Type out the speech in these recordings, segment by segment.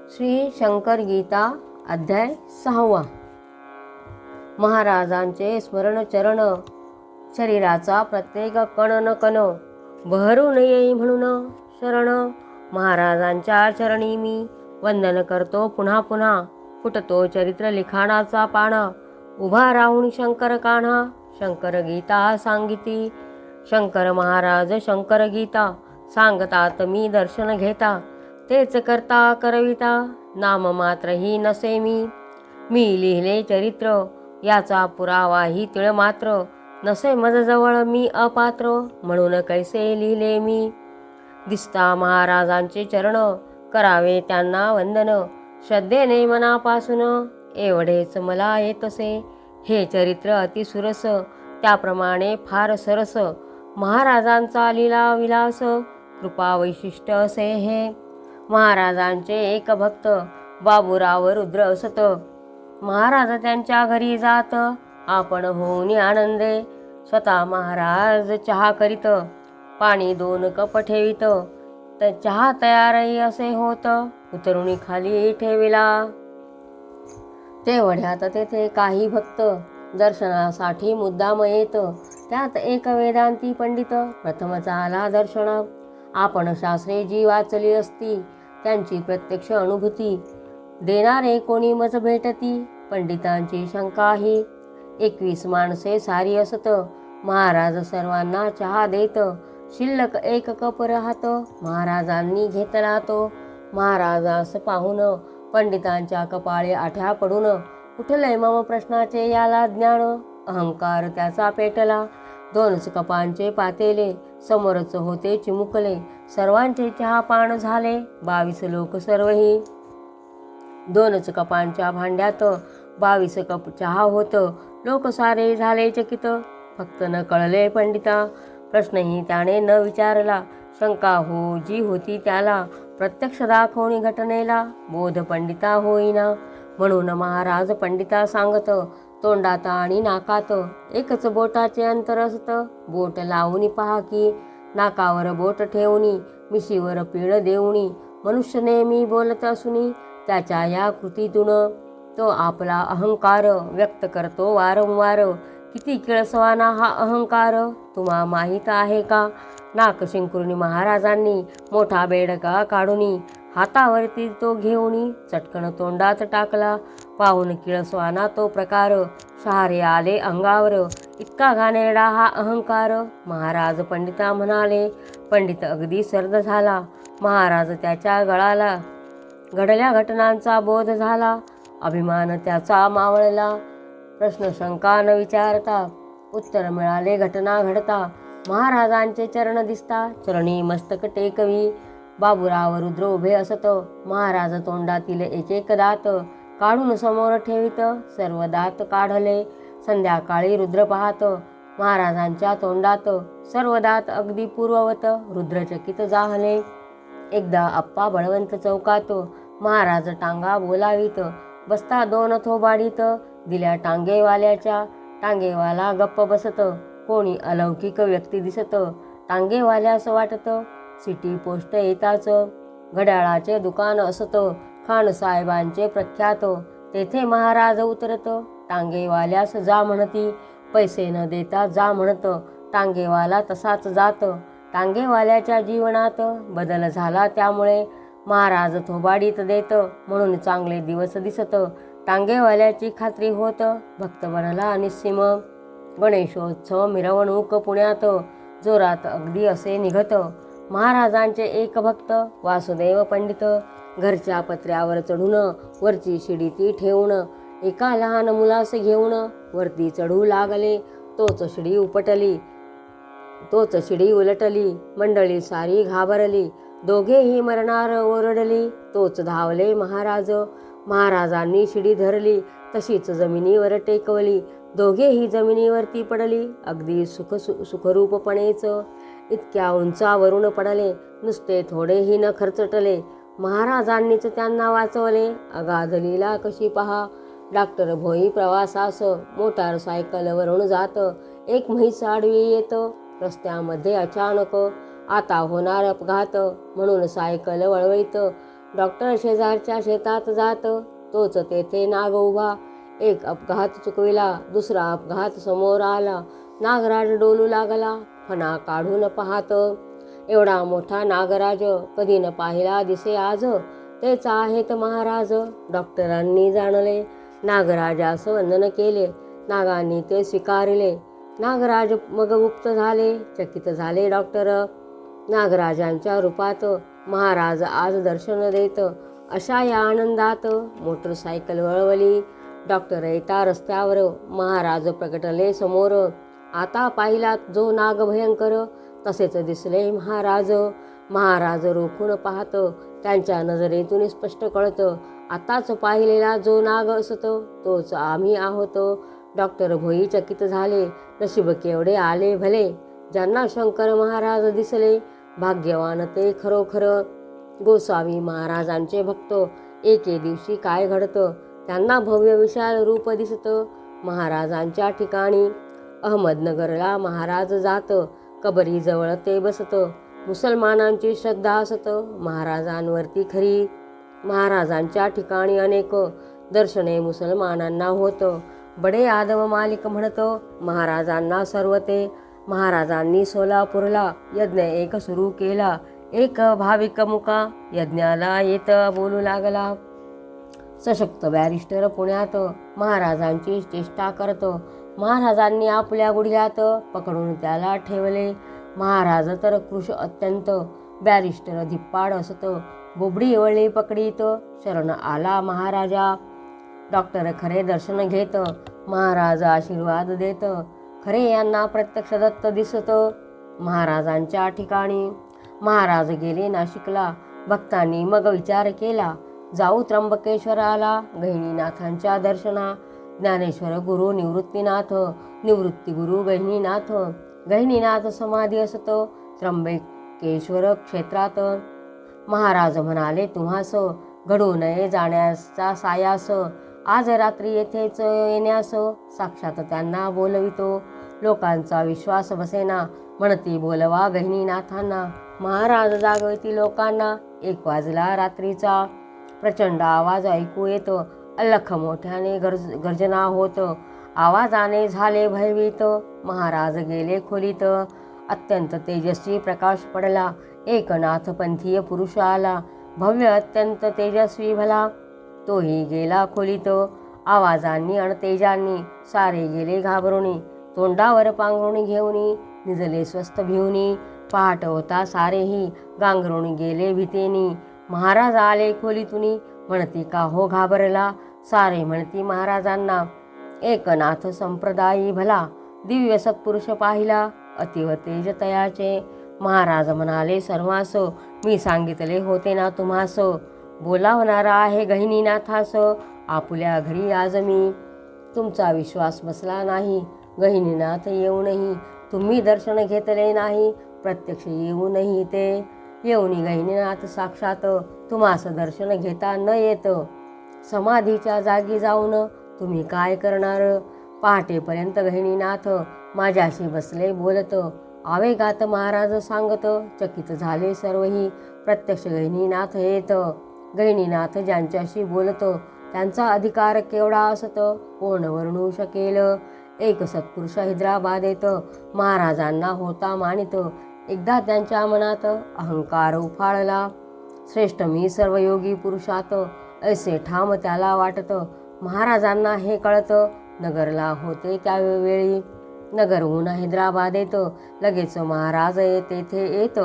श्री शंकर गीता अध्याय 6. महाराजांचे स्मरण चरण, शरीराचा प्रत्येक कण न कण बहरू येई म्हणून शरण. महाराजांच्या चरणी मी वंदन करतो पुन्हा पुन्हा. फुटतो चरित्र लिखाणाचा पाना, उभा राहून शंकर कान्हा. शंकर गीता सांगिती, शंकर महाराज शंकर गीता सांगतात मी दर्शन घेता. तेच करता करविता, नाम मात्र ही नसे मी. मी लिहिले चरित्र, याचा पुरावाही तिळ मात्र. नसे मजजवळ मी अपात्र, म्हणून कैसे लिहिले मी. दिसता महाराजांचे चरण, करावे त्यांना वंदन. श्रद्धेने मनापासून, एवढेच मला येतसे. हे चरित्र अतिसुरस, त्याप्रमाणे फार सरस. महाराजांचा लीला विलास, कृपा वैशिष्ट्य असे हे. महाराजांचे एक भक्त, बाबूराव रुद्र असत. महाराज त्यांच्या घरी जात, आपण होऊन आनंदे. स्वतः महाराज चहा करीत, पाणी 2 कप ठेवित. चहा तयारही असे होत, उतरुणी खाली ठेविला. तेवढ्यात तेथे काही भक्त दर्शनासाठी मुद्दाम येत. त्यात एक वेदांती पंडित प्रथमच आला दर्शना. आपण शास्त्रे जी वाचली असती, त्यांची प्रत्यक्ष अनुभूती देणारे कोणी मज भेटती. पंडितांची शंकाही, 21 माणसे सारी असत. महाराज सर्वांना चहा देत, शिल्लक 1 कप राहत. महाराजांनी घेतला तो. महाराजास पाहून पंडितांच्या कपाळे आठ्या पडून, उठले मम प्रश्नाचे याला ज्ञान. अहंकार त्याचा पेटला, 2च कपांचे पातेले समोरच होते चिमुकले. सर्वांचे चहापान झाले, 22 लोक सर्वही. 2च कपांच्या भांड्यात 22 कप चहा होत. लोक सारे झाले चकित, फक्त न कळले पंडिता. प्रश्नही त्याने न विचारला, शंका हो जी होती त्याला. प्रत्यक्ष दाखवणी घटनेला, बोध पंडिता होईना. म्हणून महाराज पंडिता सांगत, तोंडात आणि नाकात एकच बोटाचे अंतर असत. बोट लावून पहा की, नाकावर बोट ठेवणी, मिशीवर पीळ देऊनी. मनुष्य नेहमी बोलत असुनी, त्याच्या या कृतीतून तो आपला अहंकार व्यक्त करतो वारंवार. किती किळसवाना हा अहंकार, तुम्हा माहीत आहे का. नाक शिंकुरुनी महाराजांनी मोठा बेडका काढूनी, हातावरती तो घेऊनी चटकन तोंडात टाकला. पाहून किळसवाना तो प्रकार, शहारे आले अंगावर. इतका घाणेरडा हा अहंकार. महाराज पंडिता म्हणाले. पंडित अगदी सर्द झाला. महाराज त्याच्या गळाला घडल्या घटनांचा बोध झाला. अभिमान त्याचा मावळला. प्रश्न शंका न विचारता उत्तर मिळाले घटना घडता. महाराजांचे चरण दिसता, चरणी मस्तक टेकवी. बाबूराव रुद्र उभे असत. महाराज तोंडातील 1 दात काढून समोर ठेवित. सर्व दात काढले. संध्याकाळी रुद्र पाहत, महाराजांच्या तोंडात सर्व दात अगदी पूर्ववत. रुद्रचकित झाले. एकदा आप्पा बळवंत चौकात, महाराज टांगा बोलावीत. बसता 2 थोबाडीत, दिल्या टांगेवाल्याच्या. टांगेवाला गप्प बसत. कोणी अलौकिक व्यक्ती दिसत. टांगेवाल्यास वाटत, सिटी पोस्ट येताच. घड्याळाचे दुकान असत, खान साहेबांचे प्रख्यात. तेथे महाराज उतरत. टांगेवाल्यास जा म्हणती, पैसे न देता जा म्हणत. टांगेवाला तसाच जात. टांगेवाल्याच्या जीवनात बदल झाला त्यामुळे. महाराज थोबाडीत देत म्हणून चांगले दिवस दिसत. टांगेवाल्याची खात्री होत, भक्त बनला निस्सीम. गणेशोत्सव मिरवणूक पुण्यात जोरात अगदी असे निघत. महाराजांचे एक भक्त वासुदेव पंडित घरच्या पत्र्यावर चढून, वरची शिडी ती ठेवून, एका लहान मुलास घेऊन वरती चढू लागले. तोच शिडी उलटली. मंडळी सारी घाबरली. दोघेही मरणार ओरडली. तोच धावले महाराज. महाराजांनी शिडी धरली, तशीच जमिनीवर टेकवली. दोघेही जमिनीवरती पडली, अगदी सुखरूपपणेच. इतक्या उंचावरून पडले, नुसते थोडेही न खर्चटले. महाराजांनीच त्यांना वाचवले. अगाध लीला कशी पहा. डॉक्टर भोई प्रवासास मोटारसायकलवरून जात. एक म्हैस आडवी येत. रस्त्यामध्ये अचानक आता होणार अपघात म्हणून सायकल वळवळीत डॉक्टर शेजारच्या शेतात जात, तोच तेथे नाग उभा. एक अपघात चुकविला, दुसरा अपघात समोर आला. नागराज डोलू लागला, फणा काढून पाहत. एवढा मोठा नागराज कधी न पाहिला दिसे आज. तेच आहेत महाराज. डॉक्टरांनी जाणले, नागराजास वंदन केले. नागांनी ते स्वीकारिले. नागराज मग मुक्त झाले. चकित झाले डॉक्टर. नागराजांच्या रूपात महाराज आज दर्शन देत. अशा या आनंदात मोटरसायकल वळवली. डॉक्टर येता रस्त्यावर महाराज प्रकटले समोर. आता पाहिलात जो नाग भयंकर, तसेच दिसले महाराज. महाराज रोखून पाहत, त्यांच्या नजरेतून स्पष्ट कळत, आताच पाहिलेला जो नाग असत तोच आम्ही आहोत. डॉक्टर भोई चकित झाले. नशीब केवढे आले भले, ज्यांना शंकर महाराज दिसले. भाग्यवान ते खरोखर. गोसावी महाराजांचे भक्त. एके दिवशी काय घडतं, त्यांना भव्य विशाल रूप दिसतं महाराजांच्या ठिकाणी. अहमदनगरला महाराज जात, कबरीजवळ ते बसत. मुसलमानांची श्रद्धा असत महाराजांवरती खरी. महाराजांच्या ठिकाणी अनेक दर्शने मुसलमानांना होत. बडे आदम मालिक म्हणत महाराजांना सर्व ते. महाराजांनी सोलापूरला यज्ञ एक सुरू केला. एक भाविक मुका यज्ञाला येत बोलू लागला. सशक्त बॅरिस्टर पुण्यात महाराजांची चेष्टा करत. महाराजांनी आपल्या गुडघ्यात पकडून त्याला ठेवले. महाराज तर कृश अत्यंत. बॅरिस्टर धिप्पाड असत. बोबडी वळली पकडीत. शरण आला महाराजा. डॉक्टर खरे दर्शन घेत. महाराज आशीर्वाद देत. खरे यांना प्रत्यक्ष दत्त दिसत महाराजांच्या ठिकाणी. महाराज गेले नाशिकला. भक्तांनी मग विचार केला, जाऊ त्र्यंबकेश्वराला गहिनीनाथांच्या दर्शना. ज्ञानेश्वर गुरु निवृत्तीनाथ, निवृत्ती गुरु गहिनीनाथ. गहिनीनाथ समाधी असत त्र्यंबकेश्वर क्षेत्रात. महाराज म्हणाले, तुम्हास घडू नये जाण्याचा सायास. आज रात्री येथेच येण्यास. साक्षात त्यांना बोलवितो. लोकांचा विश्वास बसेना, म्हणती बोलवा गहिनीनाथांना. महाराज जागवती लोकांना. 1 वाजला रात्रीचा. प्रचंड आवाज ऐकू येतो. अल्लख मोठ्याने गर्जना होत. आवाजाने झाले भयभीत. महाराज गेले खोलीत. अत्यंत तेजस्वी प्रकाश पडला. एक नाथपंथीय पुरुष आला. भव्य अत्यंत तेजस्वी भला. तोही गेला खोलीत. आवाजांनी आणि तेजांनी सारे गेले घाबरुनी. तोंडावर पांघरुणी घेऊनी निजले स्वस्थ भिवनी. पहाट होता सारेही गांगरुणी गेले भीतेनी. महाराज आले खोलीतुनी. म्हणती का हो घाबरला. सारे म्हणती महाराजांना, एक नाथ संप्रदायी भला. दिव्य सत्पुरुष पाहिला अतिव तेज तयाचे. महाराज म्हणाले सर्वांस, मी सांगितले होते ना तुम्हास. बोलावणारा आहे गहिनीनाथास. आपुल्या घरी आज मी. तुमचा विश्वास बसला नाही. गहिनीनाथ येऊनही तुम्ही दर्शन घेतले नाही. प्रत्यक्ष येऊनही ते. येऊनी गहिनीनाथ साक्षात तुम्हास दर्शन घेता न येत. समाधीच्या जागी जाऊन तुम्ही काय करणार. पहाटेपर्यंत गहिनीनाथ माझ्याशी बसले बोलत. आवेगात महाराज सांगत. चकित झाले सर्वही. प्रत्यक्ष गहिनीनाथ येत. गहिनीनाथ ज्यांच्याशी बोलतो त्यांचा अधिकार केवढा असतो कोण वर्णू शकेल. एक सत्पुरुष हैदराबादेत महाराजांना होता मानित. एकदा त्यांच्या मनात अहंकार उफाळला. श्रेष्ठ मी सर्व योगी पुरुषात, ऐसे ठाम त्याला वाटत. महाराजांना हे कळत. नगरला होते त्यावेळी. नगरहून हैदराबादेत लगेच महाराज तेथे येत.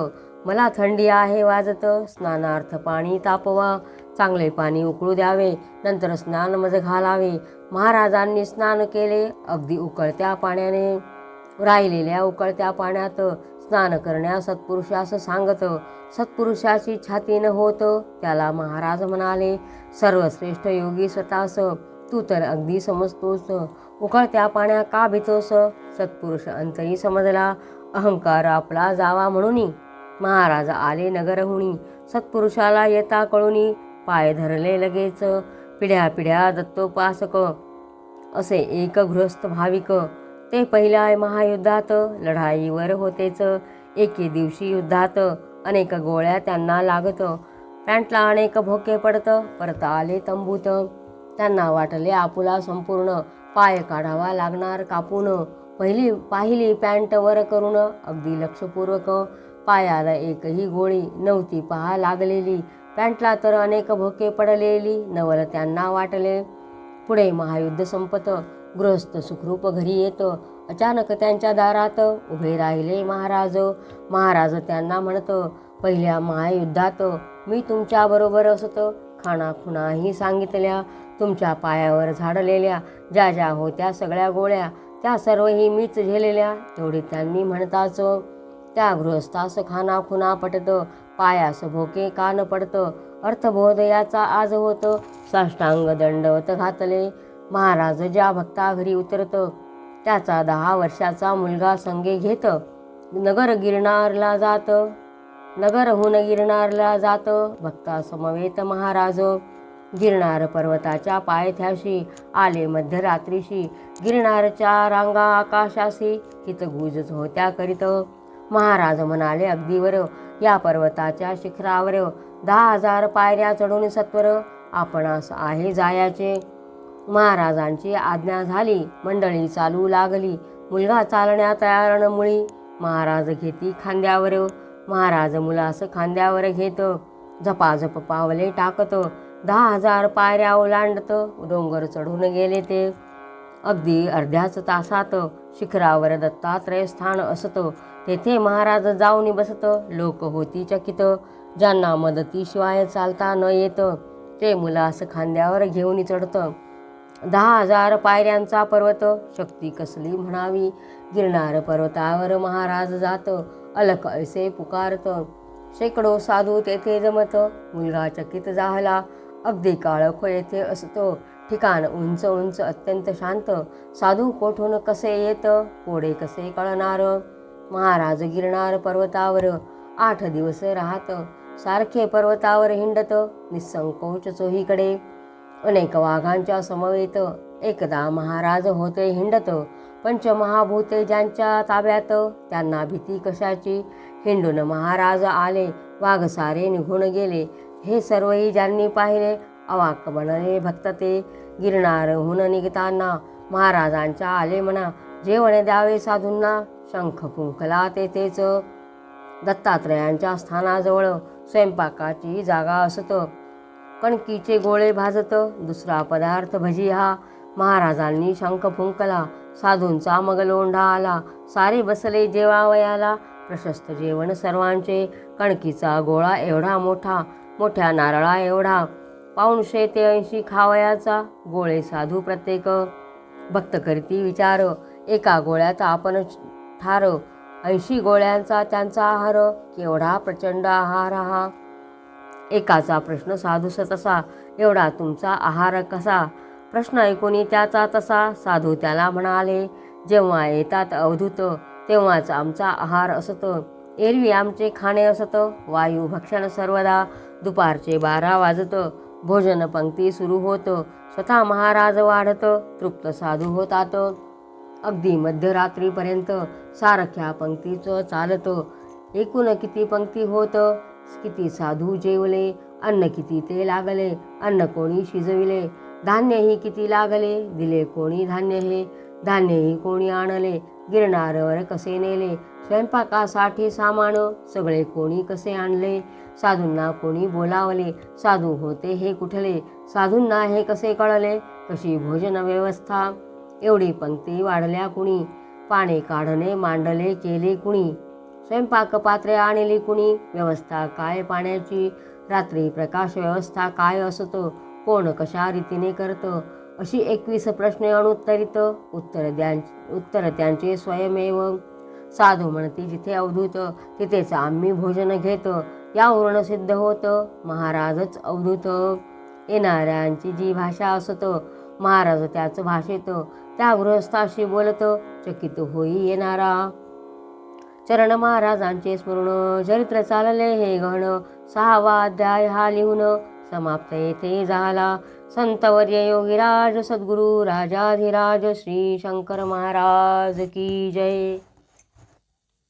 मला थंडी आहे वाजत. स्नानार्थ पाणी तापवा. चांगले पाणी उकळू द्यावे. नंतर स्नान मज घालावे. महाराजांनी स्नान केले अगदी उकळत्या पाण्याने. राहिलेल्या उकळत्या पाण्यात स्नान करण्यास सत्पुरुषास सांगत. सत्पुरुषाची छाती न होत. त्याला महाराज म्हणाले, सर्वश्रेष्ठ योगी स्वतःस तू तर अगदी समजतोस. उकळत्या पाण्या का भीतोस. सत्पुरुष अंतरी समजला. अहंकार आपला जावा म्हणून महाराज आले नगरहुणी. सत्पुरुषाला येता कळुनी पाय धरले लगेच. पिढ्या पिढ्या दत्तोपासक असे एक गृहस्थ भाविक. ते पहिल्या महायुद्धात लढाईवर होतेच. एके दिवशी युद्धात अनेक गोळ्या त्यांना लागत. पॅन्टला अनेक भोके पडत परत आले तंबूत. त्यांना वाटले आपुला संपूर्ण पाय काढावा लागणार कापून. पाहिली पॅन्ट वर करून अगदी लक्षपूर्वक. पायाला एकही गोळी नव्हती पहा लागलेली. पॅन्टला तर अनेक भोके पडलेली नवल त्यांना वाटले. पुढे महायुद्ध संपत. गृहस्थ सुखरूप घरी येत. अचानक त्यांच्या दारात उभे राहिले महाराज. महाराज त्यांना म्हणत, पहिल्या महायुद्धात मी तुमच्याबरोबर असत. खाणाखुणाही सांगितल्या. तुमच्या पायावर झाडलेल्या ज्या ज्या होत्या सगळ्या गोळ्या त्या सर्वही मीच झेलेल्या. एवढे त्यांनी म्हणताच त्या गृहस्थास खानाखुणा पटत. पायास भोके कान पडत. अर्थबोध याचा आज होत. साष्टांग दंडवत घातले. महाराज ज्या भक्ता घरी उतरत त्याचा 10 वर्षाचा मुलगा संगे घेत नगरहून गिरणारला जात. भक्ता समवेत महाराज गिरनार पर्वताच्या पायथ्याशी आले मध्यरात्रीशी. गिरनारच्या रांगा आकाशाशी हितगुजच होत्या करीत. महाराज म्हणाले अगदीवर या पर्वताच्या शिखरावर 10,000 पायऱ्या चढून सत्वर आपणास आहे जायाचे. महाराजांची आज्ञा झाली. मंडळी चालू लागली. मुलगा चालण्या तयार न मुळी. महाराज घेती खांद्यावर. महाराज मुलास खांद्यावर घेत झपाझप पावले टाकत 10,000 पायऱ्या ओलांडत डोंगर चढून गेले ते. अगदी अर्ध्याच तासात शिखरावर दत्तात्रय स्थान असत. तेथे महाराज जाऊन बसत. लोक होती चकित. ज्यांना मदतीशिवाय चालता न येत ते मुलास खांद्यावर घेऊन चढत. 10,000 पायऱ्यांचा पर्वत शक्ती कसली म्हणावी. गिरनार पर्वतावर महाराज जात अलख ऐसे पुकारत. शेकडो साधू तेथे जमत. मुलगा चकित झाला. अगदी काळोख येथे असतो. ठिकाण उंच उंच अत्यंत शांत. साधू कोठून कसे येत कोडे कसे कळणार. महाराज गिरनार पर्वतावर 8 दिवस राहत. सारखे पर्वतावर हिंडत निसंकोच चोहीकडे. अनेक वाघांच्या समवेत एकदा महाराज होते हिंडत. पंचमहाभूते ज्यांच्या ताब्यात त्यांना भीती कशाची. हिंडून महाराज आले. वाघ सारे निघून गेले. हे सर्वही ज्यांनी पाहिले अवाक बनले भक्त ते. गिरनारहून निघताना महाराजांच्या आले म्हणा जेवण द्यावे साधूंना. शंख फुंकला तेथेच. दत्तात्रयांच्या स्थानाजवळ स्वयंपाकाची जागा असत. कणकीचे गोळे भाजत. दुसरा पदार्थ भजी हा. महाराजांनी शंख फुंकला. साधूंचा मग लोंढा आला. सारे बसले जेवावयाला. प्रशस्त जेवण सर्वांचे. कणकीचा गोळा एवढा मोठा. मोठ्या नारळा एवढा. 150 ते 80 खावयाचा. गोळे साधू प्रत्येक. भक्त करती विचार एका गोळ्यात आपण ठार. 80 गोळ्यांचा त्यांचा आहार. केवढा प्रचंड आहार हा. एकाचा प्रश्न साधूस तसा. एवढा तुमचा आहार कसा. प्रश्न ऐकून त्याचा तसा. साधू त्याला म्हणाले जेव्हा येतात अवधूत तेव्हाच आमचा आहार असत. एरवी आमचे खाणे असत. वायू भक्षण सर्वदा. दुपारचे 12 वाजत. भोजन पंक्ती सुरू होत. स्वतः महाराज वाढत. तृप्त साधू होतात. अगदी मध्यरात्रीपर्यंत सारख्या पंक्तीचं चालत. एकूण किती पंक्ती होत. किती साधू जेवले. अन्न किती ते लागले. अन्न कोणी शिजविले. धान्यही किती लागले. दिले कोणी धान्य हे. धान्यही कोणी आणले. गिरनारवर कसे नेले. स्वयंपाकासाठी सामान सगळे कोणी कसे आणले. साधूंना कोणी बोलावले. साधू होते हे कुठले. साधूंना हे कसे कळले. कशी भोजन व्यवस्था. एवढी पंक्ती वाढल्या कुणी. पाने काढणे मांडले केले कुणी. स्वयंपाक पात्रे आणली कुणी. व्यवस्था काय पाण्याची. रात्री प्रकाश व्यवस्था काय असतो. कोण कशा रीतीने करतं. अशी 21 प्रश्ने अनुत्तरित. उत्तर त्यांचे स्वयमेव. साधू म्हणती जिथे अवधूत तिथेच आम्ही भोजन घेत. यावरून सिद्ध होत महाराजच अवधूत. येणाऱ्यांची जी भाषा असत महाराज त्याच भाषेत त्या गृहस्थाशी बोलत चकित होई येणारा. चरण महाराजांचे स्मरण चरित्र चालले हे गहन. 6वा अध्याय हा लिहून समाप्त येथे झाला. संतवर्य योगीराज सद्गुरु राजाधिराज श्री शंकर महाराज की जय.